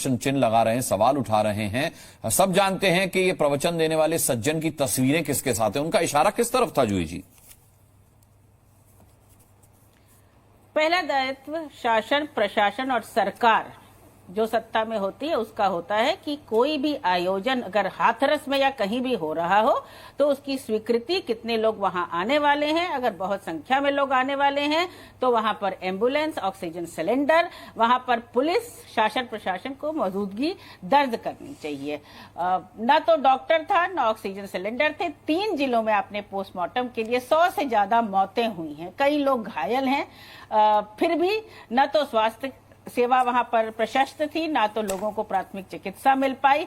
प्रश्न चिन्ह लगा रहे हैं, सवाल उठा रहे हैं। सब जानते हैं कि ये प्रवचन देने वाले सज्जन की तस्वीरें किसके साथ हैं, उनका इशारा किस तरफ था जूही जी? पहला दायित्व शासन, प्रशासन और सरकार जो सत्ता में होती है उसका होता है कि कोई भी आयोजन अगर हाथरस में या कहीं भी हो रहा हो तो उसकी स्वीकृति, कितने लोग वहां आने वाले हैं, अगर बहुत संख्या में लोग आने वाले हैं तो वहां पर एम्बुलेंस, ऑक्सीजन सिलेंडर, वहां पर पुलिस, शासन प्रशासन को मौजूदगी दर्ज करनी चाहिए। न तो डॉक्टर था न ऑक्सीजन सिलेंडर थे। 3 जिलों में आपने पोस्टमार्टम के लिए 100 से ज्यादा मौतें हुई हैं, कई लोग घायल हैं। फिर भी न तो स्वास्थ्य सेवा वहां पर प्रशस्त थी, ना तो लोगों को प्राथमिक चिकित्सा मिल पाई।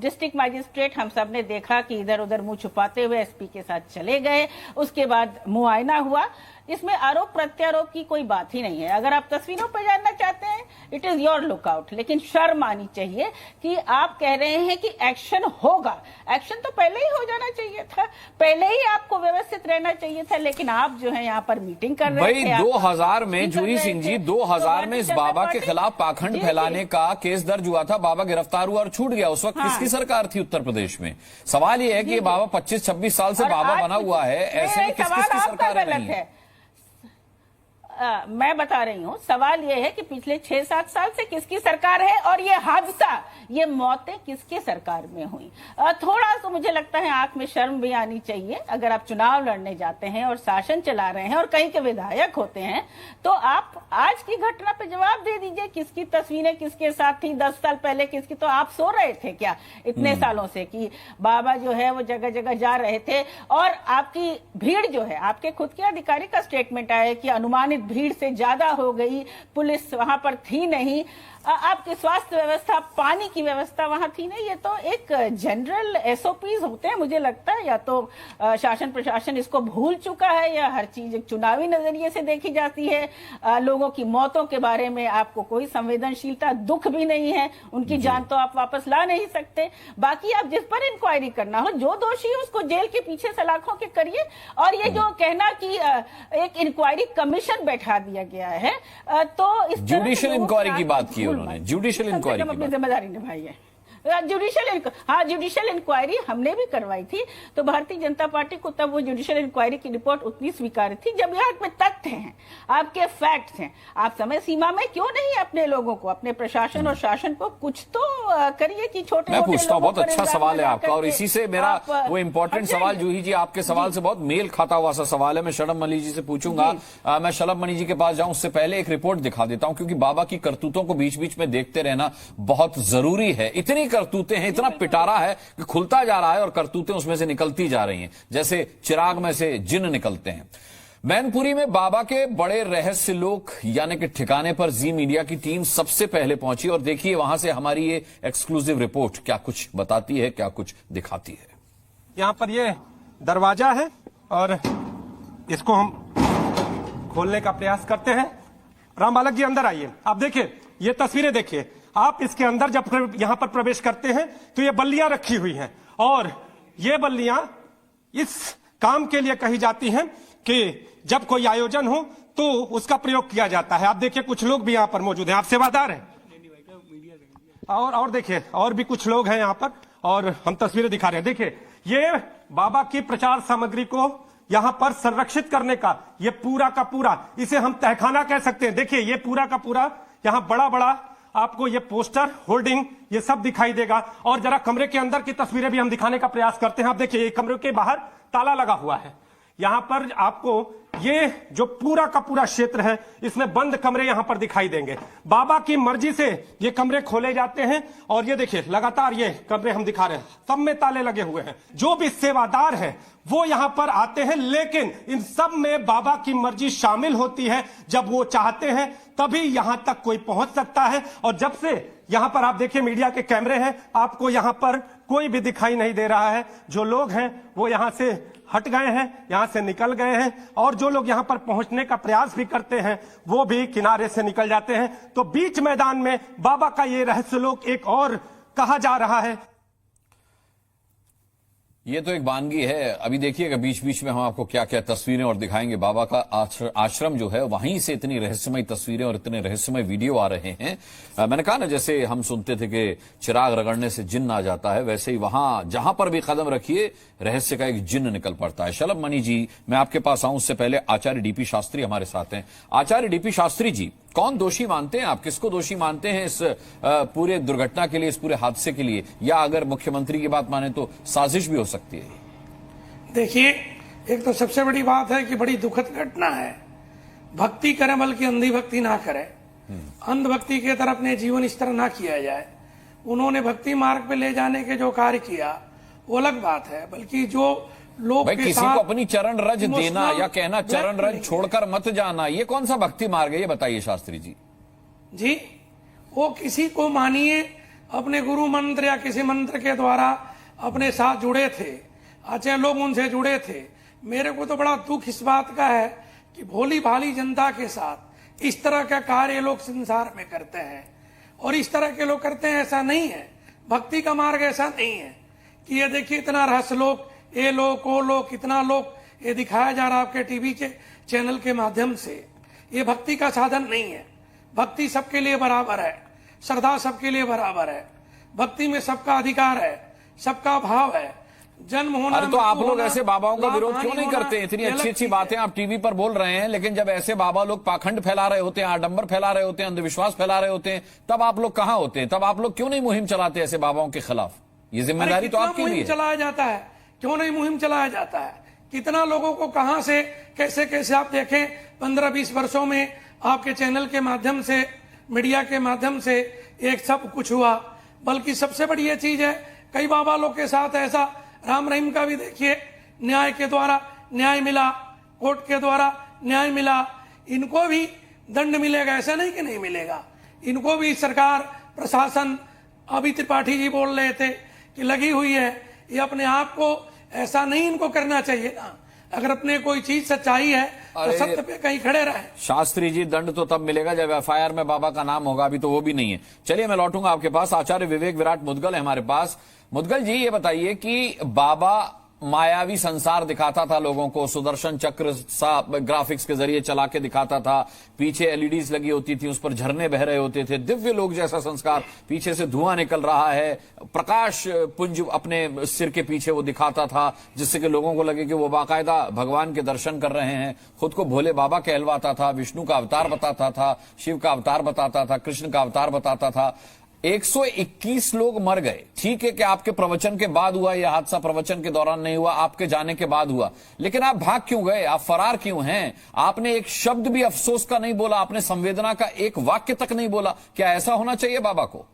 डिस्ट्रिक्ट मजिस्ट्रेट हम सब ने देखा कि इधर उधर मुंह छुपाते हुए एसपी के साथ चले गए, उसके बाद मुआयना हुआ। इसमें आरोप प्रत्यारोप की कोई बात ही नहीं है। अगर आप तस्वीरों पर जानना चाहते हैं, इट इज योर लुकआउट, लेकिन शर्म आनी चाहिए कि आप कह रहे हैं कि एक्शन होगा। एक्शन तो पहले ही हो जाना चाहिए था, पहले ही आपको व्यवस्थित रहना चाहिए था, लेकिन आप जो है यहाँ पर मीटिंग कर रहे थे। 2000 में जूही सिंह जी, 2000 में इस बाबा के खिलाफ पाखंड फैलाने का केस दर्ज हुआ था, बाबा गिरफ्तार हुआ और छूट गया। उस वक्त किसकी सरकार थी उत्तर प्रदेश में? सवाल ये है कि बाबा 25-26 साल से बाबा बना हुआ है, ऐसे में किस किस की सरकार है? मैं बता रही हूँ, सवाल ये है कि पिछले 6-7 साल से किसकी सरकार है और ये हादसा, ये मौतें किसके सरकार में हुई। थोड़ा सा मुझे लगता है आंख में शर्म भी आनी चाहिए। अगर आप चुनाव लड़ने जाते हैं और शासन चला रहे हैं और कहीं के विधायक होते हैं तो आप आज की घटना पे जवाब दे दीजिए। किसकी तस्वीरें किसके साथ थी, 10 साल पहले किसकी? तो आप सो रहे थे क्या इतने सालों से कि बाबा जो है वो जगह जगह जा रहे थे? और आपकी भीड़ जो है, आपके खुद के अधिकारी का स्टेटमेंट आया कि अनुमानित भीड़ से ज्यादा हो गई, पुलिस वहां पर थी नहीं, आपकी स्वास्थ्य व्यवस्था, पानी की व्यवस्था वहां थी नहीं। ये तो एक जनरल एसओपीज होते हैं। मुझे लगता है या तो शासन प्रशासन इसको भूल चुका है या हर चीज एक चुनावी नजरिए से देखी जाती है। लोगों की मौतों के बारे में आपको कोई संवेदनशीलता, दुख भी नहीं है। उनकी जान तो आप वापस ला नहीं सकते। बाकी आप जिस पर इंक्वायरी करना हो, जो दोषी है उसको जेल के पीछे सलाखों के करिए। और ये जो कहना कि एक इंक्वायरी कमिशन बैठा दिया गया है, तो इस जुडिशियल इंक्वायरी की बात की उन्होंने, जुडिशियल इंक्वायरी की अपनी जिम्मेदारी निभाई है। जुडिशियल इंक्वायरी हमने भी करवाई थी, तो भारतीय जनता पार्टी को तब वो जुडिशियल इंक्वायरी की रिपोर्ट उतनी स्वीकार थी जब यहाँ में तथ्य हैं, आपके फैक्ट्स हैं। आप समय सीमा में क्यों नहीं अपने लोगों को, अपने प्रशासन और शासन को कुछ तो करिए कि छोटे। मैं पूछता हूँ, बहुत अच्छा सवाल है आपका, और इसी से मेरा वो इम्पोर्टेंट सवाल, जूही जी आपके सवाल से बहुत मेल खाता हुआ सा सवाल है। मैं शलभ मणि जी से पूछूंगा। मैं शलभ मणि जी के पास जाऊं उससे पहले एक रिपोर्ट दिखा देता हूं, क्योंकि बाबा की करतूतों को बीच बीच में देखते रहना बहुत जरूरी है। इतनी करतूतें हैं, इतना पिटारा है कि खुलता जा रहा है और करतूतें उसमें से निकलती जा रही हैं, जैसे चिराग में से जिन्न निकलते हैं। मैनपुरी में बाबा के बड़े रहस्य लोक यानी कि ठिकाने पर जी मीडिया की टीम सबसे पहले पहुंची, और देखिए वहां से हमारी ये एक्सक्लूसिव रिपोर्ट क्या कुछ बताती है, क्या कुछ दिखाती है। यहां पर ये दरवाजा है और इसको हम खोलने का प्रयास करते हैं। राम बालक जी अंदर आइए। आप देखिए, ये तस्वीरें देखिए। आप इसके अंदर जब यहां पर प्रवेश करते हैं तो ये बल्लियां रखी हुई हैं, और ये बल्लियां इस काम के लिए कही जाती हैं कि जब कोई आयोजन हो तो उसका प्रयोग किया जाता है। आप देखिए, कुछ लोग भी यहां पर मौजूद हैं, आप सेवादार हैं, और देखिए और भी कुछ लोग हैं यहां पर, और हम तस्वीरें दिखा रहे हैं। देखिए, ये बाबा की प्रचार सामग्री को यहां पर संरक्षित करने का ये पूरा का पूरा, इसे हम तहखाना कह सकते हैं। देखिए, ये पूरा का पूरा यहां बड़ा बड़ा आपको ये पोस्टर, होर्डिंग, ये सब दिखाई देगा। और जरा कमरे के अंदर की तस्वीरें भी हम दिखाने का प्रयास करते हैं। आप देखिए, ये कमरे के बाहर ताला लगा हुआ है। यहां पर आपको ये जो पूरा का पूरा क्षेत्र है, इसमें बंद कमरे यहां पर दिखाई देंगे। बाबा की मर्जी से ये कमरे खोले जाते हैं, और ये देखिए लगातार ये कमरे हम दिखा रहे हैं, सब में ताले लगे हुए हैं। जो भी सेवादार है वो यहां पर आते हैं, लेकिन इन सब में बाबा की मर्जी शामिल होती है। जब वो चाहते हैं तभी यहां तक कोई पहुंच सकता है। और जब से यहां पर आप देखिए मीडिया के कैमरे हैं, आपको यहां पर कोई भी दिखाई नहीं दे रहा है। जो लोग हैं वो यहां से हट गए हैं, यहां से निकल गए हैं, और जो लोग यहां पर पहुंचने का प्रयास भी करते हैं वो भी किनारे से निकल जाते हैं। तो बीच मैदान में बाबा का ये रहस्य लोक एक और कहा जा रहा है। ये तो एक वानगी है। अभी देखिएगा बीच बीच में हम आपको क्या क्या तस्वीरें और दिखाएंगे। बाबा का आश्रम जो है वहीं से इतनी रहस्यमय तस्वीरें और इतने रहस्यमय वीडियो आ रहे हैं। मैंने कहा ना, जैसे हम सुनते थे कि चिराग रगड़ने से जिन्न आ जाता है, वैसे ही वहां जहां पर भी कदम रखिए रहस्य का एक जिन्न निकल पड़ता है। शलभ मणि जी, मैं आपके पास आऊं उससे पहले आचार्य डीपी शास्त्री हमारे साथ हैं। आचार्य डीपी शास्त्री जी, कौन दोषी मानते हैं आप? किसको दोषी मानते हैं इस पूरे दुर्घटना के लिए, इस पूरे हादसे के लिए? या अगर मुख्यमंत्री की बात माने तो साजिश भी हो सकती है? देखिए, एक तो सबसे बड़ी बात है कि बड़ी दुखद घटना है। भक्ति करें बल्कि अंधी भक्ति ना करें। अंधभक्ति की तरफ अपने जीवन इस तरह ना किया जाए। उन्होंने भक्ति मार्ग पे ले जाने के जो कार्य किया वो अलग बात है, बल्कि जो लोग भाई के किसी साथ को अपनी चरण रज देना या कहना चरण रज छोड़कर मत जाना, ये कौन सा भक्ति मार्ग है? ये बताइए शास्त्री जी। जी, वो किसी को मानिए अपने गुरु मंत्र या किसी मंत्र के द्वारा अपने साथ जुड़े थे, अच्छे लोग उनसे जुड़े थे। मेरे को तो बड़ा दुख इस बात का है कि भोली भाली जनता के साथ इस तरह का कार्य लोग संसार में करते हैं, और इस तरह के लोग करते हैं। ऐसा नहीं है, भक्ति का मार्ग ऐसा नहीं है कि ये देखिए इतना रहस्य लोग, ये लोग वो लोग, कितना लोग ये दिखाया जा रहा है आपके टीवी के चैनल के माध्यम से। ये भक्ति का साधन नहीं है। भक्ति सबके लिए बराबर है, श्रद्धा सबके लिए बराबर है, भक्ति में सबका अधिकार है, सबका भाव है। जन्म होना, अरे तो आप लोग होना, ऐसे बाबाओं का विरोध क्यों नहीं होना, करते? इतनी अच्छी अच्छी चीज़ बातें आप टीवी पर बोल रहे हैं, लेकिन जब ऐसे बाबा लोग पाखंड फैला रहे होते हैं, आडंबर फैला रहे होते हैं, अंधविश्वास फैला रहे होते हैं, तब आप लोग कहां होते हैं? तब आप लोग क्यों नहीं मुहिम चलाते ऐसे बाबाओं के खिलाफ? ये जिम्मेदारी तो आपकी भी है। चलाया जाता है, क्यों नहीं मुहिम चलाया जाता है? कितना लोगों को कहां से कैसे कैसे आप देखें 15-20 वर्षों में आपके चैनल के माध्यम से, मीडिया के माध्यम से एक सब कुछ हुआ। बल्कि सबसे बड़ी ये चीज है, कई बाबा लोग के साथ ऐसा, राम रहीम का भी देखिए, न्याय के द्वारा न्याय मिला, कोर्ट के द्वारा न्याय मिला, इनको भी दंड मिलेगा, ऐसा नहीं कि नहीं मिलेगा। इनको भी सरकार, प्रशासन, अभी त्रिपाठी जी बोल रहे थे कि लगी हुई है। ये अपने आप को ऐसा नहीं इनको करना चाहिए ना। अगर अपने कोई चीज सच्चाई है तो सत्य पे कहीं खड़े रहे। शास्त्री जी, दंड तो तब मिलेगा जब एफआईआर में बाबा का नाम होगा, अभी तो वो भी नहीं है। चलिए मैं लौटूंगा आपके पास। आचार्य विवेक विराट मुदगल है हमारे पास। मुदगल जी, ये बताइए कि बाबा मायावी संसार दिखाता था लोगों को, सुदर्शन चक्र सा ग्राफिक्स के जरिए चला के दिखाता था, पीछे एलईडीज लगी होती थी, उस पर झरने बह रहे होते थे, दिव्य लोक जैसा संस्कार, पीछे से धुआं निकल रहा है, प्रकाश पुंज अपने सिर के पीछे वो दिखाता था, जिससे कि लोगों को लगे कि वो बाकायदा भगवान के दर्शन कर रहे हैं। खुद को भोले बाबा कहलवाता था, विष्णु का अवतार बताता था, शिव का अवतार बताता था, कृष्ण का अवतार बताता था। 121 लोग मर गए। ठीक है कि आपके प्रवचन के बाद हुआ यह हादसा, प्रवचन के दौरान नहीं हुआ, आपके जाने के बाद हुआ, लेकिन आप भाग क्यों गए? आप फरार क्यों हैं? आपने एक शब्द भी अफसोस का नहीं बोला, आपने संवेदना का एक वाक्य तक नहीं बोला। क्या ऐसा होना चाहिए बाबा को?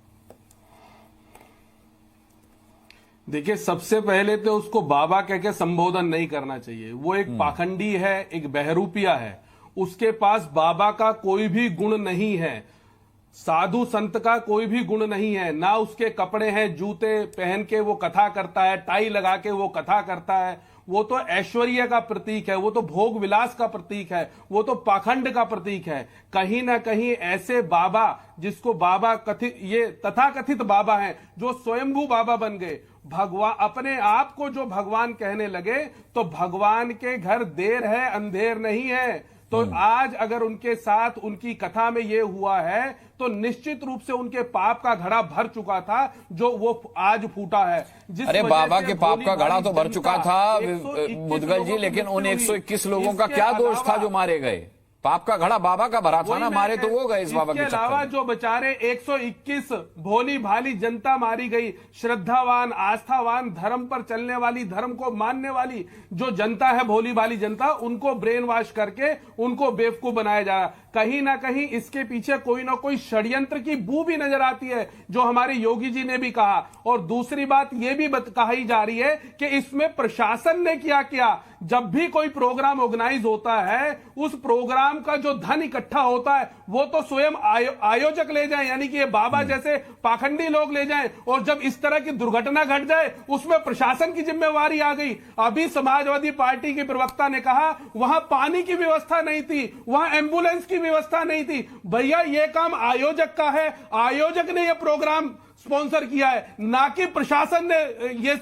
देखिए, सबसे पहले तो उसको बाबा कह के संबोधन नहीं करना चाहिए। वो एक पाखंडी है, एक बहरूपिया है। उसके पास बाबा का कोई भी गुण नहीं है, साधु संत का कोई भी गुण नहीं है। ना उसके कपड़े हैं, जूते पहन के वो कथा करता है, टाई लगा के वो कथा करता है। वो तो ऐश्वर्य का प्रतीक है, वो तो भोग विलास का प्रतीक है, वो तो पाखंड का प्रतीक है। कहीं ना कहीं ऐसे बाबा, जिसको बाबा कथित, ये तथाकथित बाबा हैं, जो स्वयंभू बाबा बन गए, भगवान अपने आप को जो भगवान कहने लगे, तो भगवान के घर देर है अंधेर नहीं है। तो आज अगर उनके साथ उनकी कथा में ये हुआ है, तो निश्चित रूप से उनके पाप का घड़ा भर चुका था, जो वो आज फूटा है। अरे बाबा के पाप का घड़ा तो भर चुका था मुदगल जी, लेकिन उन 121 लोगों का क्या दोष था जो मारे गए? पाप का घड़ा बाबा का भरा था ना, मारे तो वो गए इस बाबा के अलावा जो बेचारे 121 भोली भाली जनता मारी गई, श्रद्धावान, आस्थावान, धर्म पर चलने वाली, धर्म को मानने वाली जो जनता है, भोली भाली जनता, उनको ब्रेन वॉश करके उनको बेवकूफ बनाया जा रहा। कहीं ना कहीं इसके पीछे कोई ना कोई षड्यंत्र की बू भी नजर आती है, जो हमारे योगी जी ने भी कहा। और दूसरी बात यह भी कही जा रही है कि इसमें प्रशासन ने क्या जब भी कोई प्रोग्राम ऑर्गेनाइज होता है, उस प्रोग्राम का जो धन इकट्ठा होता है वो तो स्वयं आयोजक ले जाएं, यानी कि ये बाबा जैसे पाखंडी लोग ले जाएं। और जब इस तरह की दुर्घटना घट जाए, उसमें प्रशासन की जिम्मेवारी आ गई। अभी समाजवादी पार्टी के प्रवक्ता ने कहा वहां पानी की व्यवस्था नहीं थी, वहां एम्बुलेंस की व्यवस्था नहीं थी। भैया, ये काम आयोजक का है, आयोजक ने यह प्रोग्राम स्पॉन्सर किया है, ना कि प्रशासन ने ये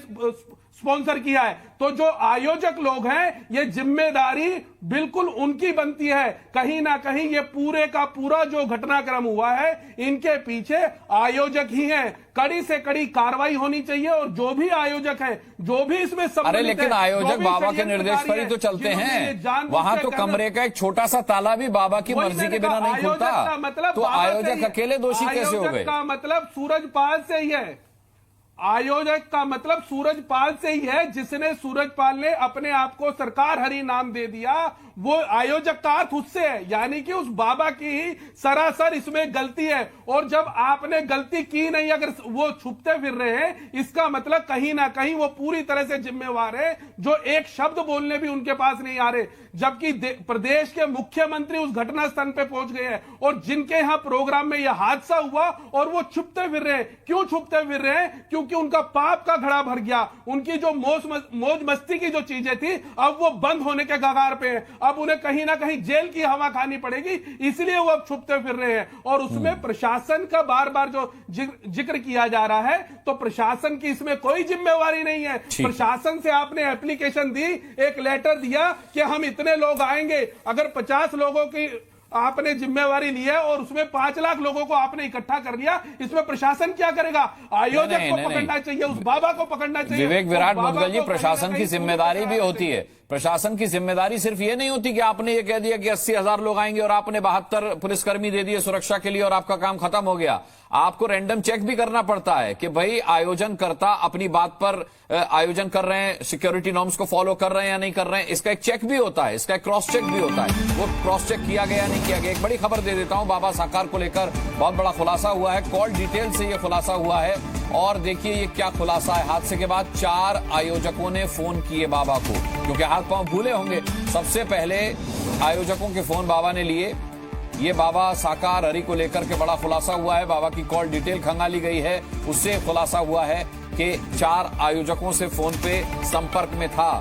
स्पॉन्सर किया है। तो जो आयोजक लोग हैं, ये जिम्मेदारी बिल्कुल उनकी बनती है। कहीं ना कहीं ये पूरे का पूरा जो घटनाक्रम हुआ है, इनके पीछे आयोजक ही हैं। कड़ी से कड़ी कार्रवाई होनी चाहिए और जो भी आयोजक हैं, जो भी इसमें सम्मिलित अरे लेकिन है, आयोजक जो भी बाबा के निर्देश पर ही षड्यंत्रकारी तो चलते जिन्होंने ये हैं। जानबूझ वहां के तो करना- कमरे का एक छोटा सा ताला भी बाबा की वही मर्जी मैंने के बिना कहा, नहीं आयोजक खुलता। का मतलब तो बाबा से आयोजक ही है। अकेले दोषी कैसे हो आयोजक गए? का मतलब सूरजपाल से ही है। आयोजक का मतलब सूरजपाल से ही है, जिसने सूरजपाल ने अपने आप को सरकार हरि नाम दे दिया, वो आयोजक का अर्थ उससे है। यानी कि उस बाबा की ही सरासर इसमें गलती है। और जब आपने गलती की नहीं, अगर वो छुपते फिर रहे हैं, इसका मतलब कहीं ना कहीं वो पूरी तरह से जिम्मेवार है, जो एक शब्द बोलने भी उनके पास नहीं आ रहे। जबकि प्रदेश के मुख्यमंत्री उस घटना स्थल पे पहुंच गए हैं और जिनके यहां प्रोग्राम में यह हादसा हुआ, और वो छुपते फिर रहे हैं। क्यों छुपते फिर रहे हैं? क्योंकि उनका पाप का घड़ा भर गया। उनकी जो मौज मस्ती की जो चीजें थी, अब वो बंद होने के कगार पे हैं। अब उन्हें कहीं ना कहीं जेल की हवा खानी पड़ेगी, इसलिए वो अब छुपते फिर रहे हैं। और उसमें प्रशासन का बार बार जो जिक्र किया जा रहा है, तो प्रशासन की इसमें कोई जिम्मेवारी नहीं है। प्रशासन से आपने एप्लीकेशन दी, एक लेटर दिया कि हम इतने लोग आएंगे। अगर 50 लोगों की आपने जिम्मेवारी ली है और उसमें 5 लाख लोगों को आपने इकट्ठा कर लिया, इसमें प्रशासन क्या करेगा? आयोजक को पकड़ना चाहिए, उस बाबा को पकड़ना चाहिए। विवेक विराट उस बाबा मुदगल जी, को कहीं ना प्रशासन कहीं की जिम्मेदारी भी पूरी तरह होती है। प्रशासन की जिम्मेदारी सिर्फ ये नहीं होती कि आपने ये कह दिया कि 80,000 लोग आएंगे और आपने 72 पुलिसकर्मी दे दिए सुरक्षा के लिए और आपका काम खत्म हो गया। आपको रैंडम चेक भी करना पड़ता है कि भाई आयोजनकर्ता अपनी बात पर आयोजन कर रहे हैं, सिक्योरिटी नॉर्म्स को फॉलो कर रहे हैं या नहीं कर रहे हैं। इसका एक चेक भी होता है, इसका एक क्रॉस चेक भी होता है। वो क्रॉस चेक किया गया नहीं किया गया। एक बड़ी खबर दे देता हूं, बाबा साकार को लेकर बहुत बड़ा खुलासा हुआ है। कॉल डिटेल से यह खुलासा हुआ है और देखिए ये क्या खुलासा है। हादसे के बाद 4 आयोजकों ने फोन किए बाबा को, क्योंकि हाथ पांव भूले होंगे। सबसे पहले आयोजकों के फोन बाबा ने लिए। ये बाबा साकार हरि को लेकर के बड़ा खुलासा हुआ है। बाबा की कॉल डिटेल खंगाली गई है, उससे खुलासा हुआ है कि 4 आयोजकों से फोन पे संपर्क में था।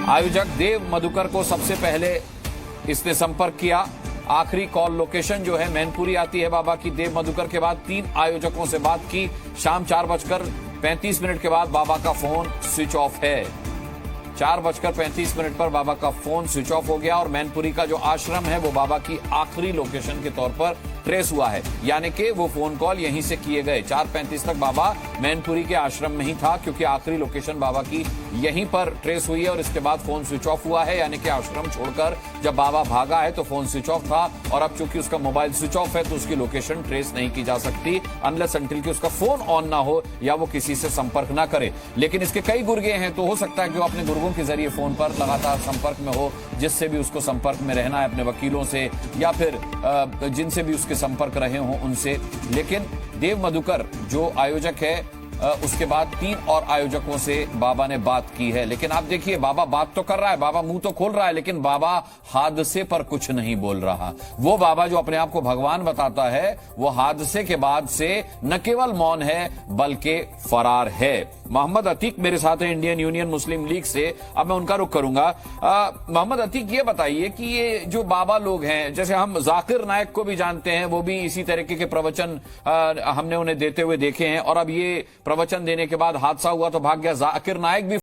आयोजक देव मधुकर को सबसे पहले इसने संपर्क किया। आखिरी कॉल लोकेशन जो है मैनपुरी आती है बाबा की। देव मधुकर के बाद 3 आयोजकों से बात की। शाम 4:35 के बाद बाबा का फोन स्विच ऑफ है। 4:35 पर बाबा का फोन स्विच ऑफ हो गया और मैनपुरी का जो आश्रम है वो बाबा की आखिरी लोकेशन के तौर पर ट्रेस हुआ है। यानी कि वो फोन कॉल यहीं से किए गए। 4:35 तक बाबा मैनपुरी के आश्रम में ही था, क्योंकि आखिरी लोकेशन बाबा की यहीं पर ट्रेस हुई है और इसके बाद फोन स्विच ऑफ हुआ है। यानी कि आश्रम छोड़कर जब बाबा भागा है तो फोन स्विच ऑफ था, और अब चूंकि उसका मोबाइल स्विच ऑफ है तो उसकी लोकेशन ट्रेस नहीं की जा सकती अनलेस अनटिल कि उसका फोन ऑन ना हो या वो किसी से संपर्क ना करे। लेकिन इसके कई गुर्गे हैं, तो हो सकता है कि वो अपने गुर्गों के जरिए फोन पर लगातार संपर्क में हो, जिससे भी उसको संपर्क में रहना है, अपने वकीलों से या फिर जिनसे भी उसके संपर्क रहे हों उनसे। लेकिन देव मधुकर जो आयोजक है, उसके बाद 3 और आयोजकों से बाबा ने बात की है। लेकिन आप देखिए, बाबा बात तो कर रहा है, बाबा मुंह तो खोल रहा है, लेकिन बाबा हादसे पर कुछ नहीं बोल रहा। वो बाबा जो अपने आप को भगवान बताता है, वो हादसे के बाद से न केवल मौन है बल्कि फरार है। मोहम्मद अतीक मेरे साथ है इंडियन यूनियन मुस्लिम लीग से। अब मैं उनका रुख करूंगा। मोहम्मद अतीक, ये बताइए कि ये जो बाबा लोग हैं, जैसे हम जाकिर नायक को भी जानते हैं, वो भी इसी तरीके के प्रवचन हमने उन्हें देते हुए देखे हैं, और अब ये प्रवचन देने के बाद हादसा हुआ तो भाग गया। जाकिर नायक भी